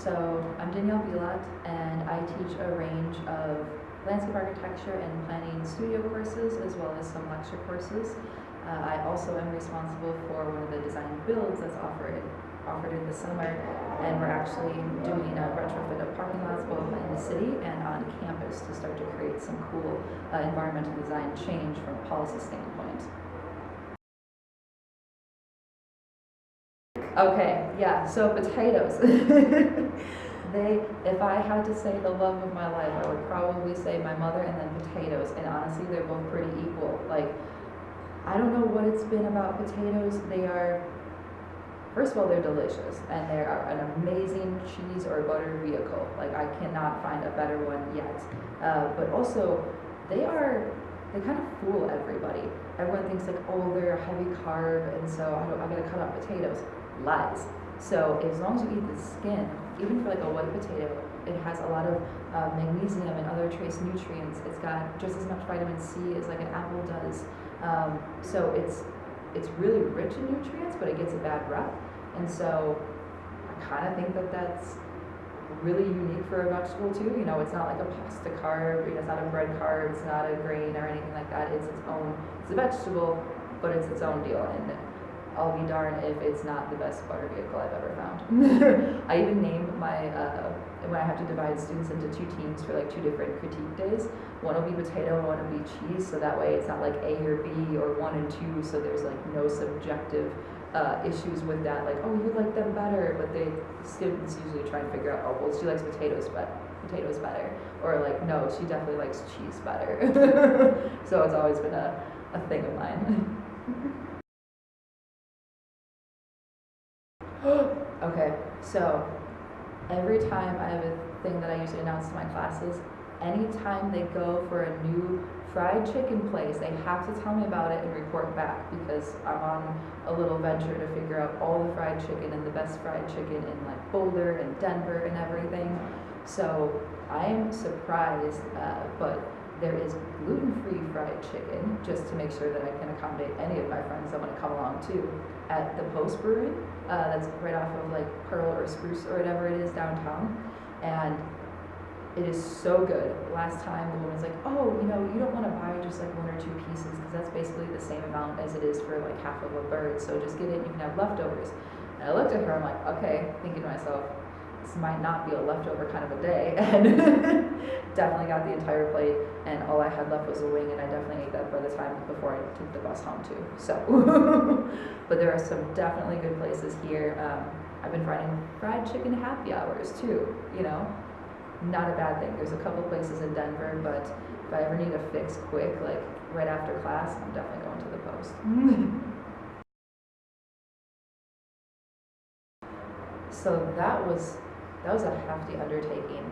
So I'm Danielle Bilot, and I teach a range of landscape architecture and planning studio courses, as well as some lecture courses. I also am responsible for one of the design builds that's offered in the summer, and we're actually doing a retrofit of parking lots both in the city and on campus to start to create some cool environmental design change from a policy standpoint. Okay, yeah, so potatoes. If I had to say the love of my life, I would probably say my mother and then potatoes, and honestly, they're both pretty equal. Like, I don't know what it's been about potatoes. First of all, they're delicious, and they are an amazing cheese or butter vehicle. Like, I cannot find a better one yet. But also, they kind of fool everybody. Everyone thinks like, oh, they're a heavy carb, and so I gotta cut out potatoes. Lies. So as long as you eat the skin, even for like a white potato, it has a lot of magnesium and other trace nutrients. It's got just as much vitamin C as like an apple does. So it's really rich in nutrients, but it gets a bad rep. And so I kind of think that that's really unique for a vegetable too. You know, it's not like a pasta carb, it's not a bread carb, it's not a grain or anything like that. It's a vegetable, but it's its own deal. And I'll be darned if it's not the best butter vehicle I've ever found. I even name my, when I have to divide students into two teams for like two different critique days, one will be potato and one will be cheese, so that way it's not like A or B or 1 and 2, so there's like no subjective issues with that, like, oh, you like them better, but students usually try and figure out, oh, well, she likes potatoes better, or like, no, she definitely likes cheese better. So it's always been a thing of mine. Okay, so every time I have a thing that I usually announce to my classes, anytime they go for a new fried chicken place, they have to tell me about it and report back, because I'm on a little venture to figure out all the fried chicken and the best fried chicken in like Boulder and Denver and everything. So I am surprised, but there is gluten-free fried chicken, just to make sure that I can accommodate any of my friends that want to come along too, at the Post Brewery. That's right off of like Pearl or Spruce or whatever it is downtown. And it is so good. Last time the woman's like, oh, you know, you don't want to buy just like 1 or 2 pieces, because that's basically the same amount as it is for like half of a bird. So just get it, you can have leftovers. And I looked at her, I'm like, okay, thinking to myself, this might not be a leftover kind of a day. And definitely got the entire plate, and all I had left was a wing, and I definitely ate that by the time before I took the bus home too. So, but there are some definitely good places here. I've been finding fried chicken happy hours too, you know, not a bad thing. There's a couple places in Denver, but if I ever need a fix quick, like right after class, I'm definitely going to the Post. So that was a hefty undertaking.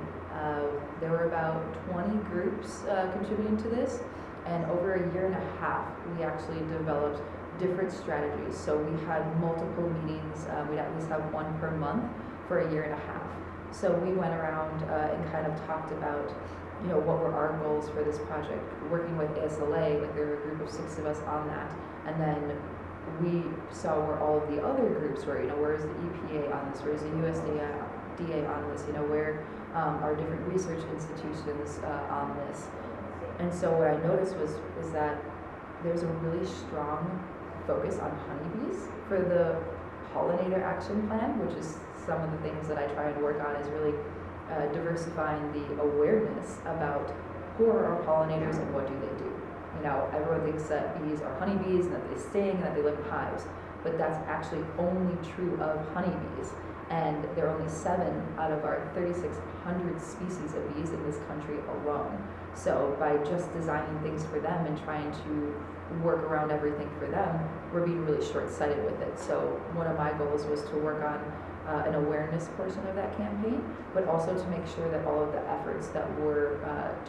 There were about 20 groups contributing to this, and over a year and a half, we actually developed different strategies. So we had multiple meetings. We'd at least have one per month for a year and a half. So we went around and kind of talked about, you know, what were our goals for this project. Working with ASLA, like there were a group of 6 of us on that, and then we saw where all of the other groups were. You know, where is the EPA on this? Where is the USDA on this? You know, where are different research institutions on this? And so what I noticed was that there's a really strong focus on honeybees for the pollinator action plan, which is some of the things that I try and work on, is really diversifying the awareness about who are our pollinators and what do they do. You know, everyone thinks that bees are honeybees and that they sting and that they live in hives, but that's actually only true of honeybees. And there are only 7 out of our 3,600 species of bees in this country alone. So by just designing things for them and trying to work around everything for them, we're being really short-sighted with it. So one of my goals was to work on an awareness portion of that campaign, but also to make sure that all of the efforts that were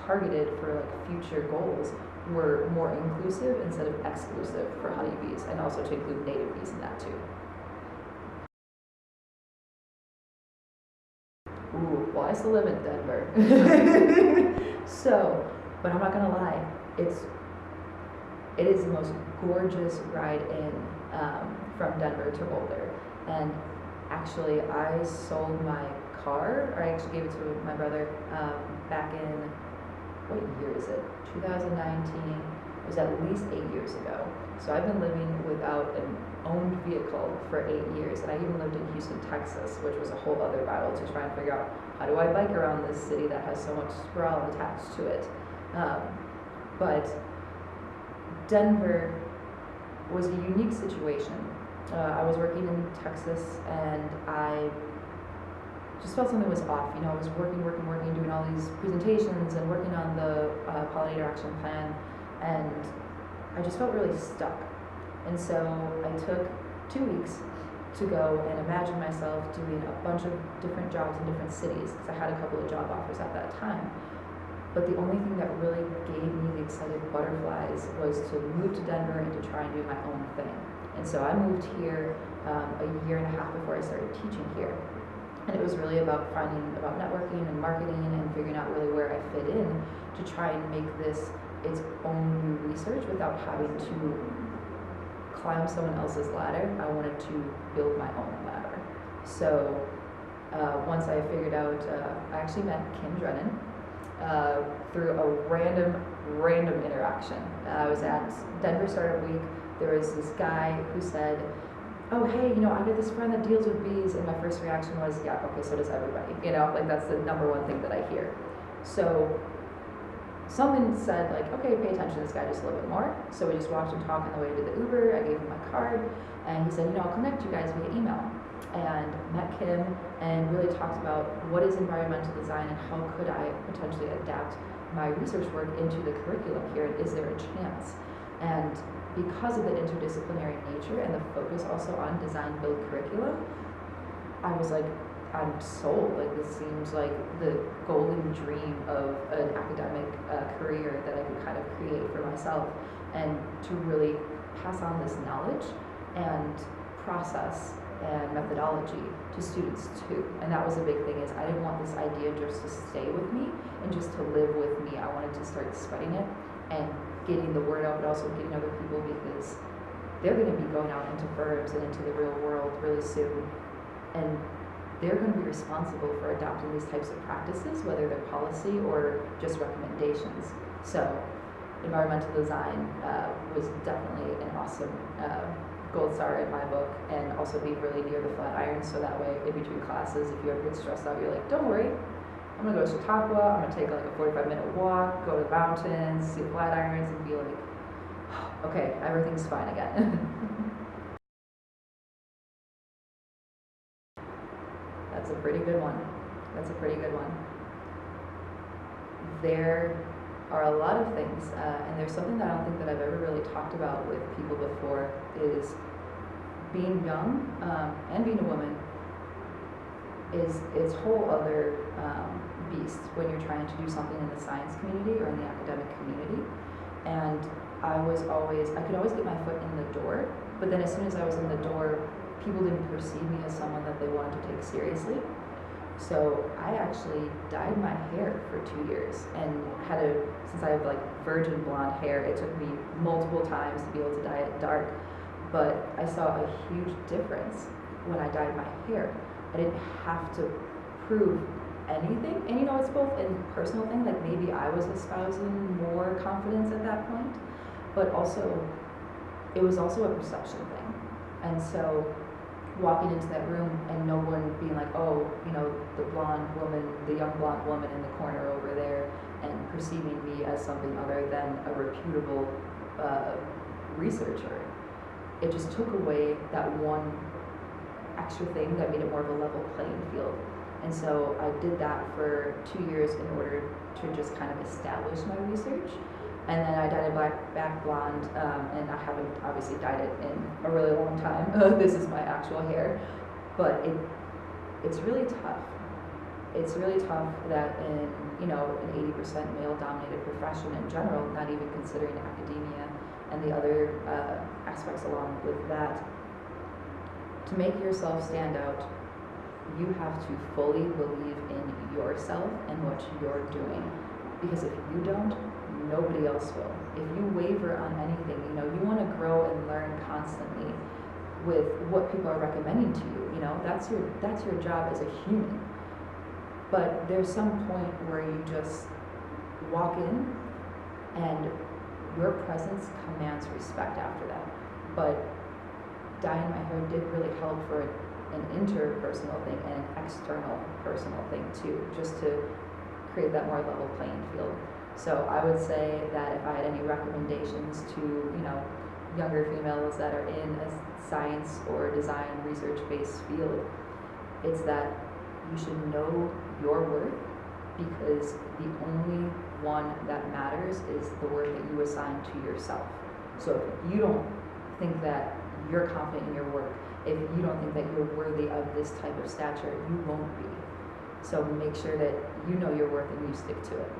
targeted for like future goals were more inclusive instead of exclusive for honeybees, and also to include native bees in that too. Ooh, well, I still live in Denver. So, but I'm not gonna lie, it is the most gorgeous ride in from Denver to Boulder. And actually, I sold my car, or I actually gave it to my brother back in, what year is it? 2019. It was at least 8 years ago. So I've been living without an owned vehicle for 8 years, and I even lived in Houston, Texas, which was a whole other battle to try and figure out how do I bike around this city that has so much sprawl attached to it. But Denver was a unique situation. I was working in Texas, and I just felt something was off. You know, I was working, doing all these presentations and working on the pollinator action plan, and I just felt really stuck. And so I took 2 weeks to go and imagine myself doing a bunch of different jobs in different cities, because I had a couple of job offers at that time. But the only thing that really gave me the excited butterflies was to move to Denver and to try and do my own thing. And so I moved here a year and a half before I started teaching here. And it was really about about networking and marketing and figuring out really where I fit in to try and make this its own new research without having to climb someone else's ladder. I wanted to build my own ladder. So once I figured out, I actually met Kim Drennan through a random interaction. I was at Denver Startup Week. There was this guy who said, oh, hey, you know, I got this friend that deals with bees, and my first reaction was, yeah, okay, so does everybody. You know, like that's the number one thing that I hear. So someone said, like, okay, pay attention to this guy just a little bit more. So we just watched him talk on the way to the Uber. I gave him my card, and he said, you know, I'll connect you guys via email. And met Kim and really talked about what is environmental design and how could I potentially adapt my research work into the curriculum here, and is there a chance? And because of the interdisciplinary nature and the focus also on design build curricula, I was like, I'm sold. Like, this seems like the golden dream of an academic career that I could kind of create for myself, and to really pass on this knowledge and process and methodology to students too. And that was a big thing, is I didn't want this idea just to stay with me and just to live with me. I wanted to start spreading it and getting the word out, but also getting other people, because they're going to be going out into firms and into the real world really soon, and they're going to be responsible for adopting these types of practices, whether they're policy or just recommendations. So environmental design was definitely an awesome gold star in my book, and also being really near the Flatiron, so that way in between classes, if you ever get stressed out, you're like, don't worry, I'm gonna go to Chautauqua, I'm gonna take like a 45-minute walk, go to the mountains, see the Flatirons, and be like, okay, everything's fine again. That's a pretty good one. There are a lot of things, and there's something that I don't think that I've ever really talked about with people before, is being young and being a woman is its whole other beast when you're trying to do something in the science community or in the academic community. And I could always get my foot in the door, but then as soon as I was in the door, people didn't perceive me as someone that they wanted to take seriously. So I actually dyed my hair for 2 years, and since I have like virgin blonde hair, it took me multiple times to be able to dye it dark. But I saw a huge difference when I dyed my hair. I didn't have to prove anything. And you know, it's both a personal thing, like maybe I was espousing more confidence at that point, but it was also a perception thing. And so walking into that room and no one being like, oh, you know, the young blonde woman in the corner over there, and perceiving me as something other than a reputable researcher. It just took away that one extra thing that made it more of a level playing field. And so I did that for 2 years in order to just kind of establish my research. And then I dyed it back blonde, and I haven't obviously dyed it in a really long time. This is my actual hair, but it's really tough. It's really tough that in, you know, an 80% male-dominated profession in general, not even considering academia and the other aspects along with that, to make yourself stand out, you have to fully believe in yourself and what you're doing. Because if you don't, nobody else will. If you waver on anything, you know, you want to grow and learn constantly with what people are recommending to you. You know, that's your job as a human. But there's some point where you just walk in and your presence commands respect after that. But dyeing my hair did really help for an interpersonal thing and an external personal thing too, just to create that more level playing field. So I would say that if I had any recommendations to, younger females that are in a science or design research-based field, it's that you should know your worth, because the only one that matters is the worth that you assign to yourself. So if you don't think that you're confident in your work, if you don't think that you're worthy of this type of stature, you won't be. So make sure that you know your worth and you stick to it.